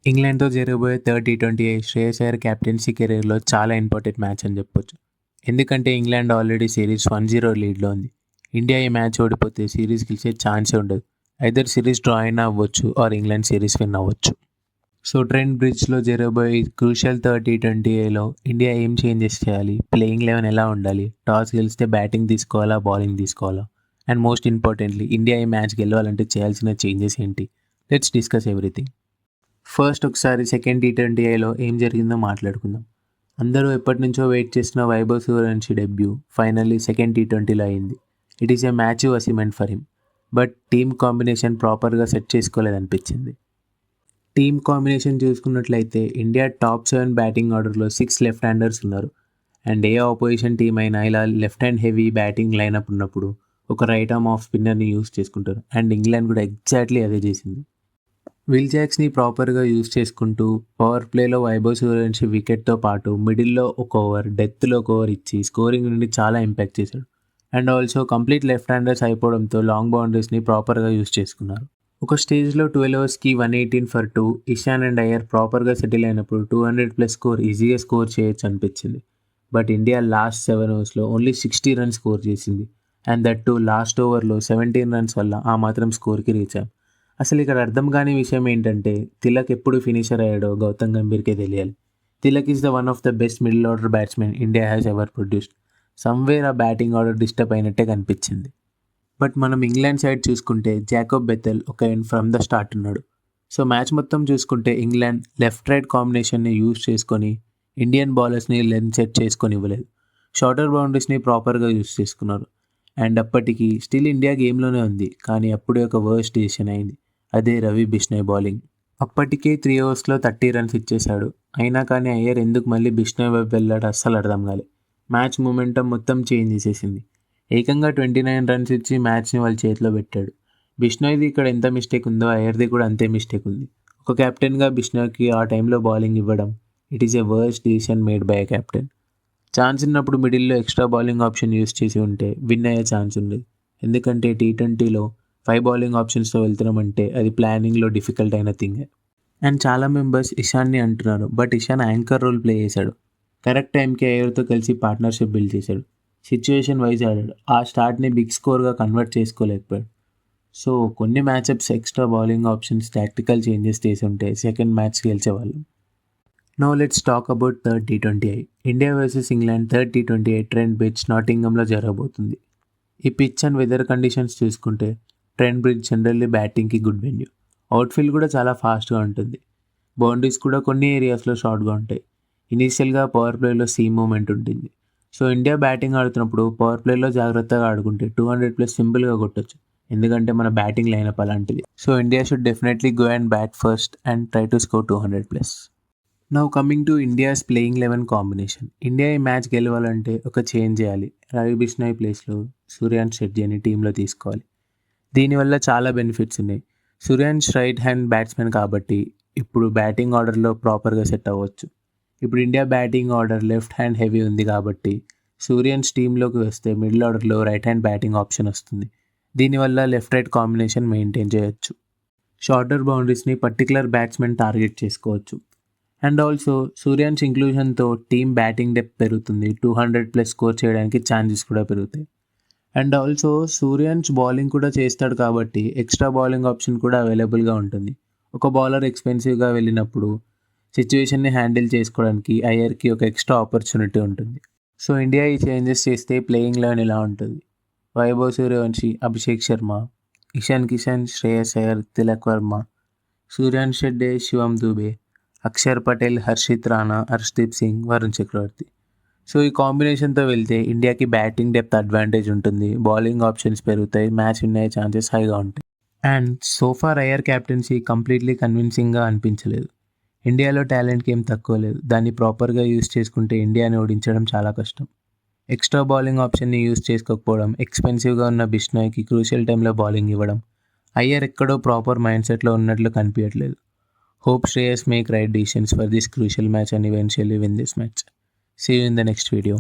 ఇంగ్లాండ్‌తో జరగబోయే third T20 Shreyas Iyer captaincy కెరీర్‌లో చాలా ఇంపార్టెంట్ మ్యాచ్ అని చెప్పొచ్చు. ఎందుకంటే ఇంగ్లాండ్ ఆల్రెడీ సిరీస్ 1-0 లీడ్‌లో ఉంది. ఇండియా ఈ మ్యాచ్ ఓడిపోతే సిరీస్ గెలిచే ఛాన్సే ఉండదు. ఐదర్ సిరీస్ డ్రా అయినా అవ్వచ్చు ఆర్ ఇంగ్లాండ్ సిరీస్ విన్ అవ్వచ్చు. సో ట్రెంట్ బ్రిడ్జ్‌లో జరగబోయే క్రూషియల్ థర్డ్ టీ20లో ఇండియా ఏం చేంజెస్ చేయాలి? ప్లేయింగ్ 11 ఎలా ఉండాలి? టాస్ గెలిస్తే బ్యాటింగ్ తీసుకోవాలా? బౌలింగ్ తీసుకోవాలా? అండ్ మోస్ట్ ఇంపార్టెంట్లీ ఇండియా ఈ మ్యాచ్ గెలవాలంటే చేయాల్సిన చేంజెస్ ఏంటి? Let's discuss everything. ఫస్ట్ ఒకసారి సెకండ్ టీ20లో ఏం జరిగిందో మాట్లాడుకుందాం. అందరూ ఎప్పటి నుంచో వెయిట్ చేసిన Vaibhav Suryavanshi debut finally second టీ20లో అయింది. It is a massive achievement for him. But team combination ప్రాపర్గా సెట్ చేసుకోలేదనిపించింది. టీమ్ కాంబినేషన్ చూసుకున్నట్లయితే ఇండియా టాప్ 7 బ్యాటింగ్ ఆర్డర్లో 6 లెఫ్ట్ హ్యాండర్స్ ఉన్నారు. అండ్ ఏ ఆపోజిషన్ టీం అయినా ఇలా left hand heavy batting lineup ఉన్నప్పుడు ఒక రైట్ ఆర్మ్ ఆఫ్ స్పిన్నర్ని యూస్ చేసుకుంటారు. And England కూడా ఎగ్జాక్ట్లీ అదే చేసింది. విల్ జాక్స్ని ప్రాపర్గా యూస్ చేసుకుంటూ పవర్ ప్లేలో వైభవ్ సూర్యవంశీ వికెట్తో పాటు మిడిల్లో ఒక ఓవర్, డెత్లో ఒక ఓవర్ ఇచ్చి స్కోరింగ్ నుండి చాలా ఇంపాక్ట్ చేశాడు. And also complete left handers అయిపోవడంతో లాంగ్ బౌండరీస్ని ప్రాపర్గా యూస్ చేసుకున్నారు. ఒక స్టేజ్లో 12 ఓవర్స్కి 118 ఫర్ 2 ఇషాన్ అండ్ అయ్యర్ ప్రాపర్గా సెటిల్ అయినప్పుడు 200+ స్కోర్ ఈజీగా స్కోర్ చేయొచ్చు అనిపించింది. బట్ ఇండియా లాస్ట్ 7 ఓవర్స్లో ఓన్లీ 60 రన్స్ స్కోర్ చేసింది. అండ్ దట్ టు లాస్ట్ ఓవర్లో 17 రన్స్ వల్ల ఆ మాత్రం స్కోర్కి రీచ్ అయ్యాం. అసలు ఇక్కడ అర్థం కాని విషయం ఏంటంటే తిలక్ ఎప్పుడు ఫినిషర్ అయ్యాడో గౌతమ్ గంభీర్కే తెలియాలి. Tilak is the one of the best middle order batsmen India has ever produced. Somewhere ఆ బ్యాటింగ్ ఆర్డర్ డిస్టర్బ్ అయినట్టే కనిపించింది. బట్ మనం ఇంగ్లాండ్ సైడ్ చూసుకుంటే జాకోబ్ బెథెల్ ఒక ఎండ్ ఫ్రమ్ ద స్టార్ట్ ఉన్నాడు. సో మ్యాచ్ మొత్తం చూసుకుంటే ఇంగ్లాండ్ లెఫ్ట్ రైట్ కాంబినేషన్ని యూస్ చేసుకొని ఇండియన్ బౌలర్స్ని లెన్ సెట్ చేసుకొని ఇవ్వలేదు. షార్టర్ బౌండరీస్ని ప్రాపర్గా యూస్ చేసుకున్నారు. అండ్ అప్పటికి స్టిల్ ఇండియా గేమ్లోనే ఉంది, కానీ అప్పుడే ఒక వర్స్ట్ డిసిషన్ అయింది. అదే రవి బిష్నాయ్ బౌలింగ్. అప్పటికే 3 ఓవర్స్లో 30 రన్స్ ఇచ్చేశాడు. అయినా కానీ అయ్యర్ ఎందుకు మళ్ళీ బిష్నాయ్ వైపు వెళ్ళాడు అస్సలు అర్థం కాలే. మ్యాచ్ మూమెంటం మొత్తం చేంజ్ చేసేసింది. ఏకంగా 29 రన్స్ ఇచ్చి మ్యాచ్ని వాళ్ళ చేతిలో పెట్టాడు. బిష్నాయ్ది ఇక్కడ ఎంత మిస్టేక్ ఉందో అయ్యర్ది కూడా అంతే మిస్టేక్ ఉంది. ఒక కెప్టెన్గా బిష్నాయ్కి ఆ టైంలో బౌలింగ్ ఇవ్వడం it is a worst decision made by a captain. Chance ఉన్నప్పుడు మిడిల్లో ఎక్స్ట్రా బౌలింగ్ ఆప్షన్ యూస్ చేసి ఉంటే విన్ అయ్యే ఛాన్స్ ఉంది. ఎందుకంటే టీ20లో 5 బౌలింగ్ ఆప్షన్స్తో వెళ్తున్నామంటే అది ప్లానింగ్లో డిఫికల్ట్ అయిన థింగే. అండ్ చాలా మెంబర్స్ ఇషాన్ని అంటున్నారు, but Ishan anchor role play చేశాడు. కరెక్ట్ టైంకి అయ్యర్తో కలిసి పార్ట్నర్షిప్ బిల్డ్ చేశాడు. సిచ్యువేషన్ వైజ్ ఆడాడు. ఆ స్టార్ట్ని బిగ్ స్కోర్గా కన్వర్ట్ చేసుకోలేకపోయాడు. సో కొన్ని matchups extra bowling options tactical changes చేసి ఉంటే సెకండ్ మ్యాచ్ గెలిచేవాళ్ళం. Now let's talk about third టీ20. ఇండియా వర్సెస్ ఇంగ్లాండ్ థర్డ్ టీ20 ట్రెంట్ బ్రిడ్జ్ నాటింగంలో జరగబోతుంది. ఈ పిచ్ అండ్ వెదర్ కండిషన్స్ చూసుకుంటే ట్రెంట్ బ్రిడ్జ్ జనరల్లీ బ్యాటింగ్కి గుడ్ వెన్యూ. అవుట్ఫీల్డ్ కూడా చాలా ఫాస్ట్గా ఉంటుంది. బౌండరీస్ కూడా కొన్ని ఏరియాస్లో షార్ట్గా ఉంటాయి. ఇనీషియల్గా పవర్ ప్లేలో సీమ్ మూమెంట్ ఉంటుంది. సో ఇండియా బ్యాటింగ్ ఆడుతున్నప్పుడు పవర్ ప్లేలో జాగ్రత్తగా ఆడుకుంటే 200+ సింపుల్గా కొట్టొచ్చు. ఎందుకంటే మన బ్యాటింగ్ లైనప్ అలాంటిది. So India should definitely go and bat first and try to score 200+. Now coming to India's playing 11 combination. India ఈ మ్యాచ్ గెలవాలంటే ఒక చేంజ్ చేయాలి. రవి బిష్నాయ్ ప్లేస్లో సూర్యావంశ్ రెడ్డిని టీంలో తీసుకోవాలి. దీనివల్ల చాలా బెనిఫిట్స్ ఉన్నాయి. సూర్యావంశ్ రైట్ హ్యాండ్ బ్యాట్స్మెన్ కాబట్టి ఇప్పుడు బ్యాటింగ్ ఆర్డర్లో ప్రాపర్గా సెట్ అవ్వచ్చు. ఇప్పుడు India batting order left hand heavy ఉంది కాబట్టి సూర్యావంశ్ టీంలోకి వస్తే మిడిల్ ఆర్డర్లో రైట్ హ్యాండ్ బ్యాటింగ్ ఆప్షన్ వస్తుంది. దీనివల్ల లెఫ్ట్ రైట్ కాంబినేషన్ మెయింటైన్ చేయొచ్చు. షార్టర్ బౌండరీస్ని పర్టికులర్ బ్యాట్స్మెన్ టార్గెట్ చేసుకోవచ్చు. అండ్ ఆల్సో సూర్యావంశ్ ఇంక్లూజన్తో టీమ్ బ్యాటింగ్ డెప్త్ పెరుగుతుంది. 200+ స్కోర్ చేయడానికి ఛాన్సెస్ కూడా పెరుగుతాయి. అండ్ ఆల్సో సూర్యావంశ్ బౌలింగ్ కూడా చేస్తాడు కాబట్టి ఎక్స్ట్రా బౌలింగ్ ఆప్షన్ కూడా అవైలబుల్గా ఉంటుంది. ఒక బౌలర్ ఎక్స్పెన్సివ్గా వెళ్ళినప్పుడు సిచ్యువేషన్ని హ్యాండిల్ చేసుకోవడానికి అయ్యర్కి ఒక ఎక్స్ట్రా ఆపర్చునిటీ ఉంటుంది. సో ఇండియా ఈ చేంజెస్ చేస్తే ప్లేయింగ్ 11 ఇలా ఉంటుంది. వైభవ్ సూర్యవంశీ, అభిషేక్ శర్మ, ఇషాన్ కిషన్, శ్రేయస్ అయ్యర్, తిలక్ వర్మ, సూర్యావంశ్ రెడ్డి, శివం దూబే, అక్షర్ పటేల్, హర్షిత్ రాణా, హర్షదీప్ సింగ్, వరుణ్ చక్రవర్తి. సో ఈ కాంబినేషన్తో వెళ్తే ఇండియాకి బ్యాటింగ్ డెప్త్ అడ్వాంటేజ్ ఉంటుంది. బౌలింగ్ ఆప్షన్స్ పెరుగుతాయి. మ్యాచ్ విన్ అయ్యే ఛాన్సెస్ హైగా ఉంటాయి. And so far Iyer captaincy completely కన్విన్సింగ్గా అనిపించలేదు. ఇండియాలో టాలెంట్కి ఏం తక్కువ లేదు. దాన్ని ప్రాపర్గా యూస్ చేసుకుంటే ఇండియాని ఓడించడం చాలా కష్టం. ఎక్స్ట్రా బౌలింగ్ ఆప్షన్ని యూస్ చేసుకోకపోవడం, ఎక్స్పెన్సివ్గా ఉన్న బిష్నాయ్కి క్రూషియల్ టైంలో బౌలింగ్ ఇవ్వడం, అయ్యర్ ఎక్కడో ప్రాపర్ మైండ్ సెట్లో ఉన్నట్లు కనిపించట్లేదు. Hope Shreyas make right decisions for this crucial match and eventually win this match. See you in the next video.